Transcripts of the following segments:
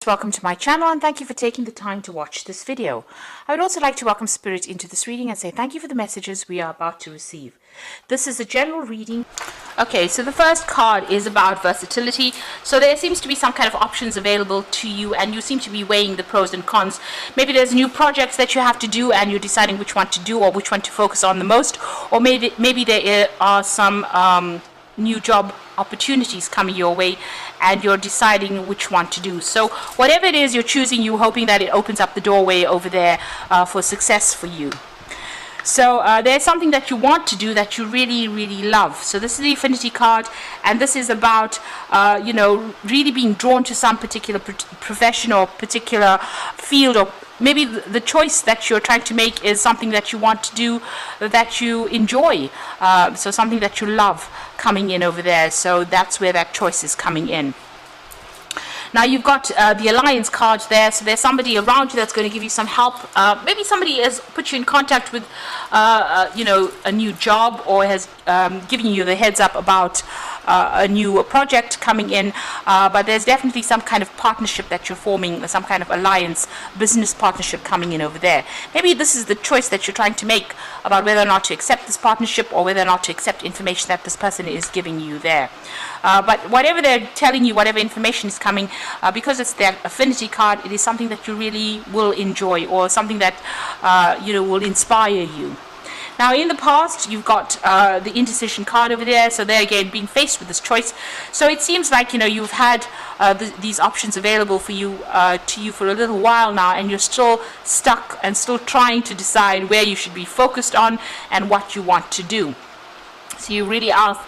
Welcome to my channel and thank you for taking the time to watch this video. I would also like to welcome Spirit into this reading and say thank you for the messages we are about to receive. This is a general reading. Okay, so the first card is about versatility. So there seems to be some kind of options available to you and you seem to be weighing the pros and cons. Maybe there's new projects that you have to do and you're deciding which one to do or which one to focus on the most. Or maybe there are some new job opportunities coming your way and you're deciding which one to do. So whatever it is you're choosing, you're hoping that it opens up the doorway over there for success for you. So there's something that you want to do that you really love. So this is the Infinity card, and this is about really being drawn to some particular profession or particular field, or maybe the choice that you're trying to make is something that you want to do that you enjoy, so something that you love coming in over there. So that's where that choice is coming in. Now you've got the Alliance card there, so there's somebody around you that's going to give you some help. Maybe somebody has put you in contact with a new job, or has given you the heads up about a new project coming in, but there's definitely some kind of partnership that you're forming, some kind of alliance, business partnership coming in over there. Maybe this is the choice that you're trying to make about whether or not to accept this partnership or whether or not to accept information that this person is giving you there. But whatever they're telling you, whatever information is coming, because it's their Affinity card, it is something that you really will enjoy, or something that will inspire you. Now in the past you've got the Indecision card over there, so there again being faced with this choice. So it seems like you've had these options available for you for a little while now, and you're still stuck and still trying to decide where you should be focused on and what you want to do. So you really are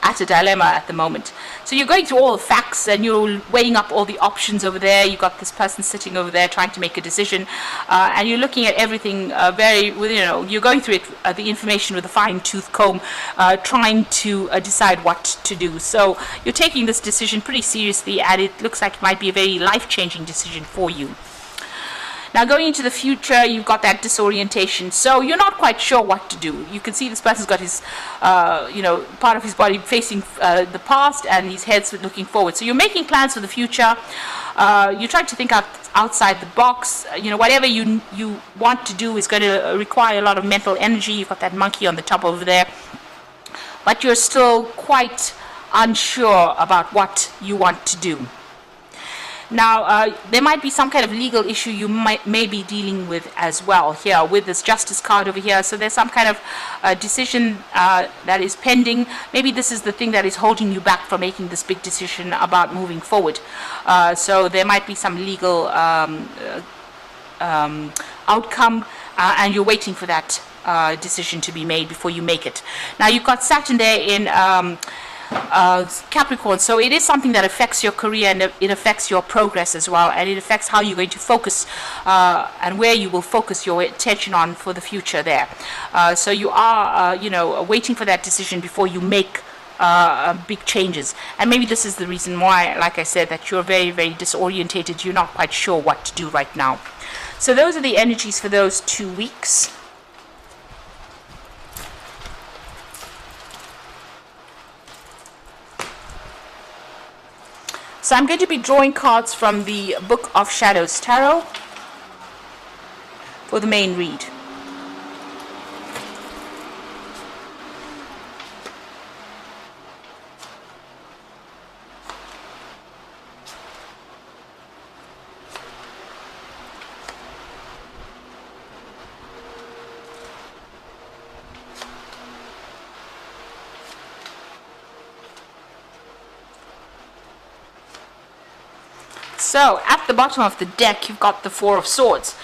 at a dilemma at the moment. So you're going through all the facts and you're weighing up all the options over there. You've got this person sitting over there trying to make a decision, and you're looking at everything you're going through it, the information with a fine-tooth comb, trying to decide what to do. So you're taking this decision pretty seriously, and it looks like it might be a very life-changing decision for you. Now going into the future, you've got that disorientation, so you're not quite sure what to do. You can see this person's got his, part of his body facing the past, and his head's looking forward. So you're making plans for the future. You're trying to think outside the box. Whatever you want to do is going to require a lot of mental energy. You've got that monkey on the top over there, but you're still quite unsure about what you want to do. Now, there might be some kind of legal issue you may be dealing with as well here with this Justice card over here. So there's some kind of decision that is pending. Maybe this is the thing that is holding you back from making this big decision about moving forward. So there might be some legal outcome, and you're waiting for that decision to be made before you make it. Now, you've got Saturn there in Capricorn, so it is something that affects your career, and it affects your progress as well, and it affects how you're going to focus and where you will focus your attention on for the future there. So you are waiting for that decision before you make big changes, and maybe this is the reason why, like I said, that you're very disorientated. You're not quite sure what to do right now. So those are the energies for those 2 weeks. So I'm going to be drawing cards from the Book of Shadows Tarot for the main read. So at the bottom of the deck you've got the Four of Swords.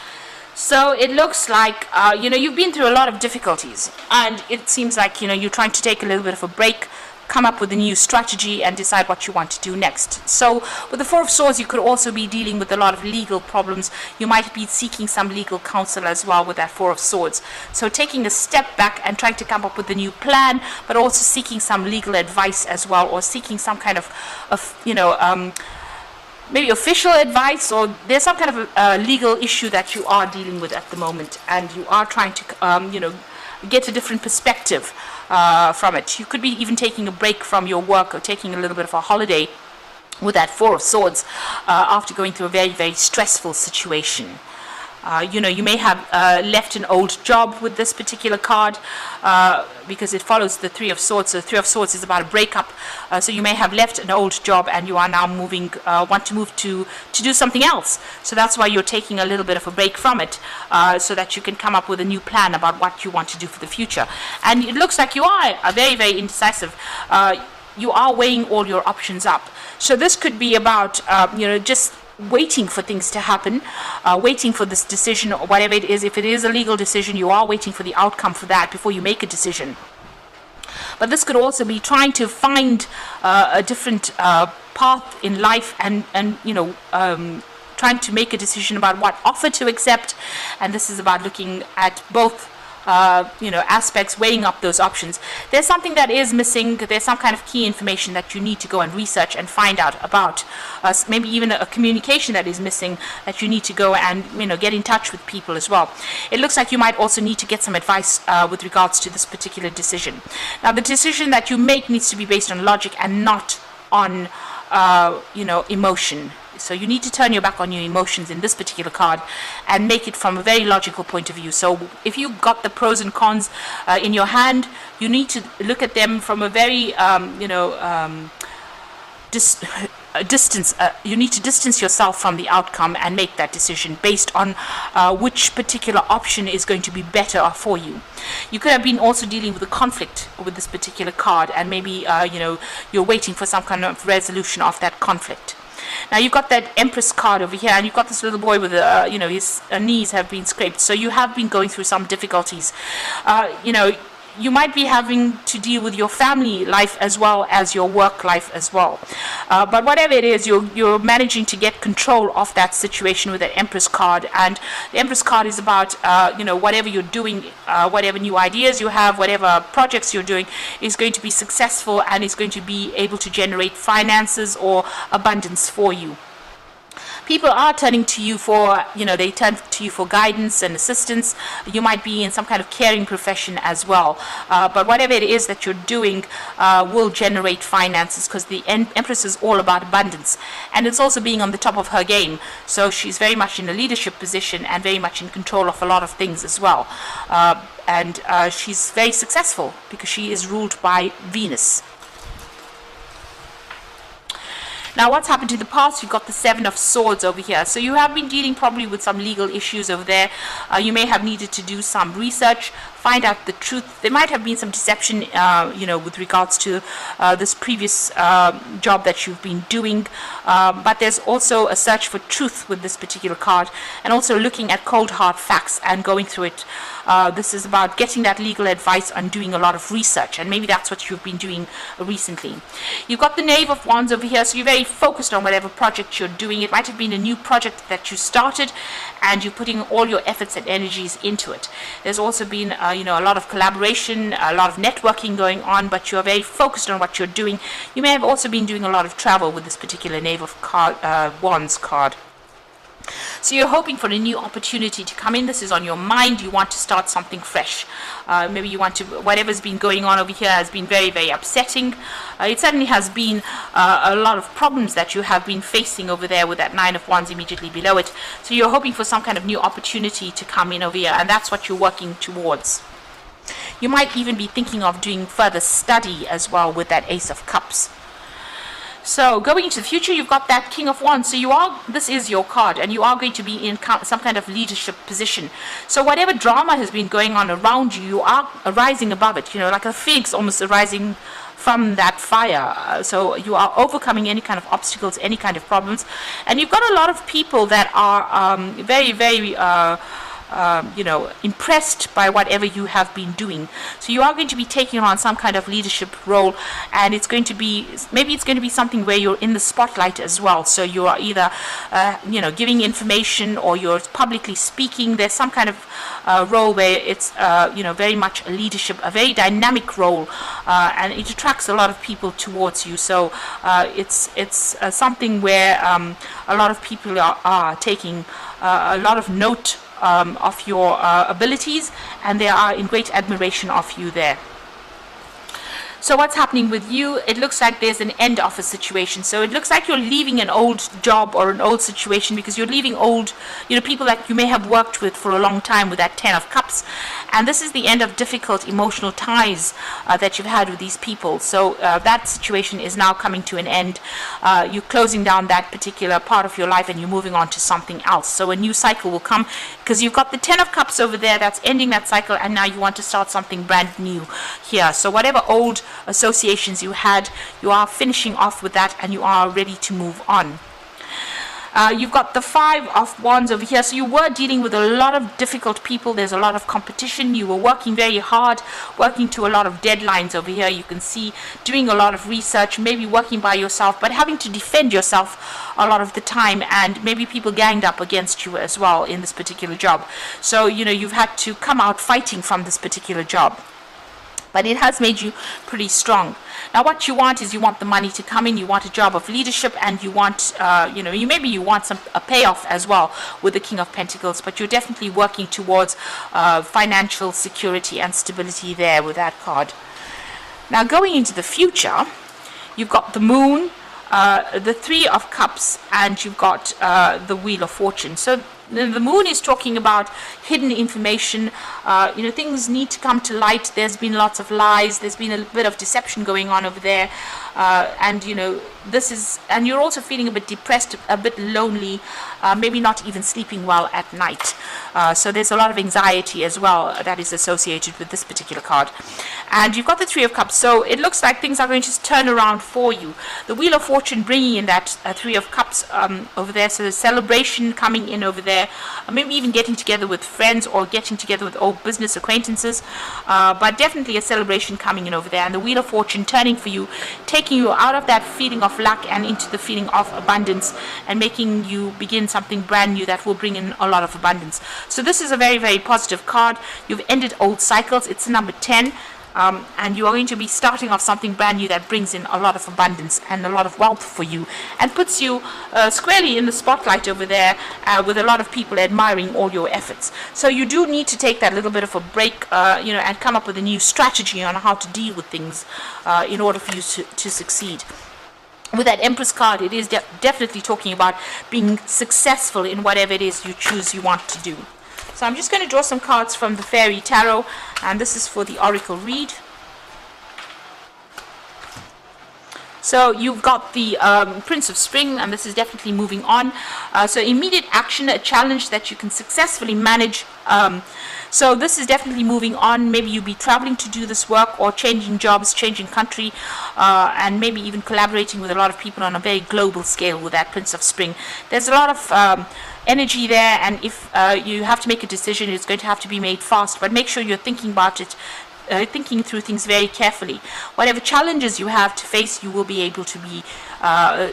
So it looks like you've been through a lot of difficulties, and it seems like you're trying to take a little bit of a break, come up with a new strategy and decide what you want to do next. So with the Four of Swords you could also be dealing with a lot of legal problems. You might be seeking some legal counsel as well with that Four of Swords. So taking a step back and trying to come up with a new plan, but also seeking some legal advice as well, or seeking some kind of maybe official advice, or there's some kind of a legal issue that you are dealing with at the moment, and you are trying to get a different perspective from it. You could be even taking a break from your work or taking a little bit of a holiday with that Four of Swords, after going through a very, very stressful situation. You know, you may have left an old job with this particular card, because it follows the Three of Swords. So the Three of Swords is about a breakup. So you may have left an old job and you are now moving, want to move to do something else. So that's why you're taking a little bit of a break from it, so that you can come up with a new plan about what you want to do for the future. And it looks like you are very, very indecisive. You are weighing all your options up. So this could be about, you know, just waiting for things to happen, waiting for this decision or whatever it is. If it is a legal decision, you are waiting for the outcome for that before you make a decision. But this could also be trying to find a different path in life, and you know, trying to make a decision about what offer to accept. And this is about looking at both you know, aspects, weighing up those options. There's something that is missing. There's some kind of key information that you need to go and research and find out about. Maybe even a communication that is missing that you need to go and, you know, get in touch with people as well. It looks like you might also need to get some advice with regards to this particular decision. Now, the decision that you make needs to be based on logic and not on you know, emotion. So you need to turn your back on your emotions in this particular card and make it from a very logical point of view. So if you got the pros and cons in your hand, you need to look at them from a very, you know, distance. You need to distance yourself from the outcome and make that decision based on which particular option is going to be better for you. You could have been also dealing with a conflict with this particular card, and maybe you know, you're waiting for some kind of resolution of that conflict. Now you've got that Empress card over here, and you've got this little boy with you know, his knees have been scraped. So you have been going through some difficulties. You know, you might be having to deal with your family life as well as your work life as well. But whatever it is, you're managing to get control of that situation with that Empress card. And the Empress card is about, you know, whatever you're doing, whatever new ideas you have, whatever projects you're doing is going to be successful and is going to be able to generate finances or abundance for you. People are turning to you for, you know, they turn to you for guidance and assistance. You might be in some kind of caring profession as well. But whatever it is that you're doing will generate finances, because the Empress is all about abundance. And it's also being on the top of her game. So she's very much in a leadership position and very much in control of a lot of things as well. And she's very successful because she is ruled by Venus. Now, what's happened in the past? You've got the Seven of Swords over here. So you have been dealing probably with some legal issues over there. You may have needed to do some research, find out the truth. There might have been some deception, you know, with regards to this previous job that you've been doing. But there's also a search for truth with this particular card, and also looking at cold hard facts and going through it. This is about getting that legal advice and doing a lot of research, and maybe that's what you've been doing recently. You've got the Knave of Wands over here, so you're very focused on whatever project you're doing. It might have been a new project that you started and you're putting all your efforts and energies into it. There's also been you know, a lot of collaboration, a lot of networking going on, but you're very focused on what you're doing. You may have also been doing a lot of travel with this particular Knave of Wands card. So you're hoping for a new opportunity to come in. This is on your mind. You want to start something fresh. Maybe you want to, whatever's been going on over here has been very, very upsetting. It certainly has been a lot of problems that you have been facing over there with that Nine of Wands immediately below it. So you're hoping for some kind of new opportunity to come in over here, and that's what you're working towards. You might even be thinking of doing further study as well with that Ace of Cups. So going into the future, you've got that King of Wands. So you are, this is your card, and you are going to be in some kind of leadership position. So whatever drama has been going on around you, you are rising above it, you know, like a phoenix almost arising from that fire. So you are overcoming any kind of obstacles, any kind of problems. And you've got a lot of people that are very, very you know, impressed by whatever you have been doing. So you are going to be taking on some kind of leadership role, and it's going to be, maybe it's going to be something where you're in the spotlight as well. So you are either you know, giving information, or you're publicly speaking. There's some kind of role where it's you know, very much a leadership, a very dynamic role, and it attracts a lot of people towards you. So it's something where a lot of people are taking a lot of note of your abilities, and they are in great admiration of you there. So what's happening with you? It looks like there's an end of a situation. So it looks like you're leaving an old job or an old situation, because you're leaving old, people that you may have worked with for a long time, with that 10 of Cups. And this is the end of difficult emotional ties that you've had with these people. So that situation is now coming to an end. You're closing down that particular part of your life and you're moving on to something else. So a new cycle will come, because you've got the 10 of Cups over there that's ending that cycle, and now you want to start something brand new here. So whatever old associations you had, you are finishing off with that and you are ready to move on. You've got the 5 of Wands over here. So you were dealing with a lot of difficult people. There's a lot of competition. You were working very hard, working to a lot of deadlines over here. You can see doing a lot of research, maybe working by yourself, but having to defend yourself a lot of the time, and maybe people ganged up against you as well in this particular job. So, you've had to come out fighting from this particular job. But it has made you pretty strong. Now what you want is, you want the money to come in, you want a job of leadership, and you want, maybe you want a payoff as well with the King of Pentacles, but you're definitely working towards financial security and stability there with that card. Now going into the future, you've got the Moon, the 3 of Cups, and you've got the Wheel of Fortune. So the Moon is talking about hidden information. Things need to come to light. There's been lots of lies. There's been a bit of deception going on over there. And you're also feeling a bit depressed, a bit lonely, maybe not even sleeping well at night. So there's a lot of anxiety as well that is associated with this particular card. And you've got the 3 of Cups. So it looks like things are going to turn around for you. The Wheel of Fortune bringing in that 3 of Cups over there. So the celebration coming in over there. Maybe even getting together with friends or getting together with old business acquaintances. But definitely a celebration coming in over there. And the Wheel of Fortune turning for you, taking you out of that feeling of lack and into the feeling of abundance, and making you begin something brand new that will bring in a lot of abundance. So this is a very, very positive card. You've ended old cycles. It's number 10. And you are going to be starting off something brand new that brings in a lot of abundance and a lot of wealth for you, and puts you squarely in the spotlight over there, with a lot of people admiring all your efforts. So you do need to take that little bit of a break, and come up with a new strategy on how to deal with things in order for you to succeed. With that Empress card, it is definitely talking about being successful in whatever it is you want to do. So I'm just going to draw some cards from the Fairy Tarot, and this is for the Oracle read. So you've got the Prince of Spring, and this is definitely moving on. So immediate action, a challenge that you can successfully manage. So this is definitely moving on. Maybe you'll be traveling to do this work, or changing jobs, changing country, and maybe even collaborating with a lot of people on a very global scale with that Prince of Spring. There's a lot of energy there, and if you have to make a decision, it's going to have to be made fast, but make sure you're thinking about it, thinking through things very carefully. Whatever challenges you have to face, you will be able to be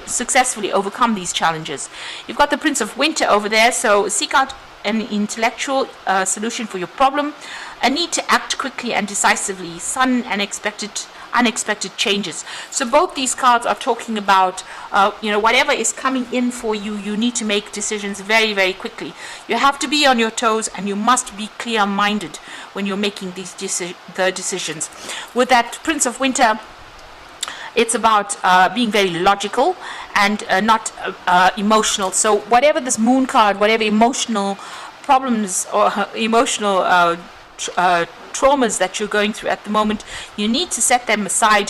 successfully overcome these challenges. You've got the Prince of Winter over there, so seek out an intellectual solution for your problem, a need to act quickly and decisively, sudden and unexpected changes. So both these cards are talking about whatever is coming in for you, you need to make decisions very, very quickly. You have to be on your toes, and you must be clear-minded when you're making these decisions. With that Prince of Winter, it's about being very logical and not emotional. So whatever this Moon card, whatever emotional problems or emotional traumas that you're going through at the moment, you need to set them aside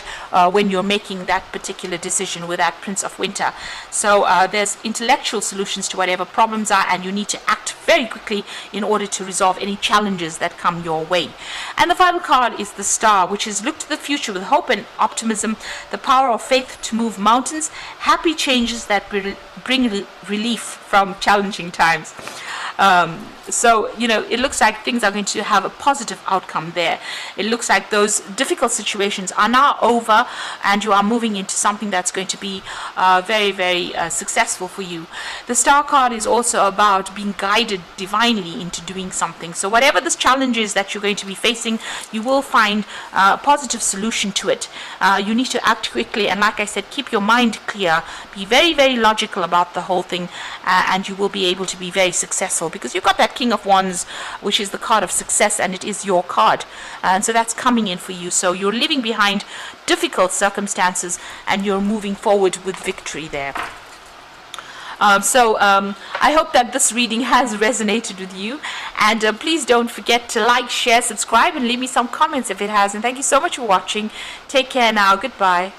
when you're making that particular decision with that Prince of Winter. So there's intellectual solutions to whatever problems are, and you need to act very quickly in order to resolve any challenges that come your way. And the final card is the Star, which is look to the future with hope and optimism, the power of faith to move mountains, happy changes that bring relief from challenging times. So, it looks like things are going to have a positive outcome there. It looks like those difficult situations are now over, and you are moving into something that's going to be very, very successful for you. The Star card is also about being guided divinely into doing something. So whatever this challenge is that you're going to be facing, you will find a positive solution to it. You need to act quickly, and like I said, keep your mind clear. Be very, very logical about the whole thing, and you will be able to be very successful, because you've got that King of Wands, which is the card of success, and it is your card. And so that's coming in for you. So you're leaving behind difficult circumstances and you're moving forward with victory there. I hope that this reading has resonated with you, and please don't forget to like, share, subscribe, and leave me some comments if it has. And thank you so much for watching. Take care now. Goodbye.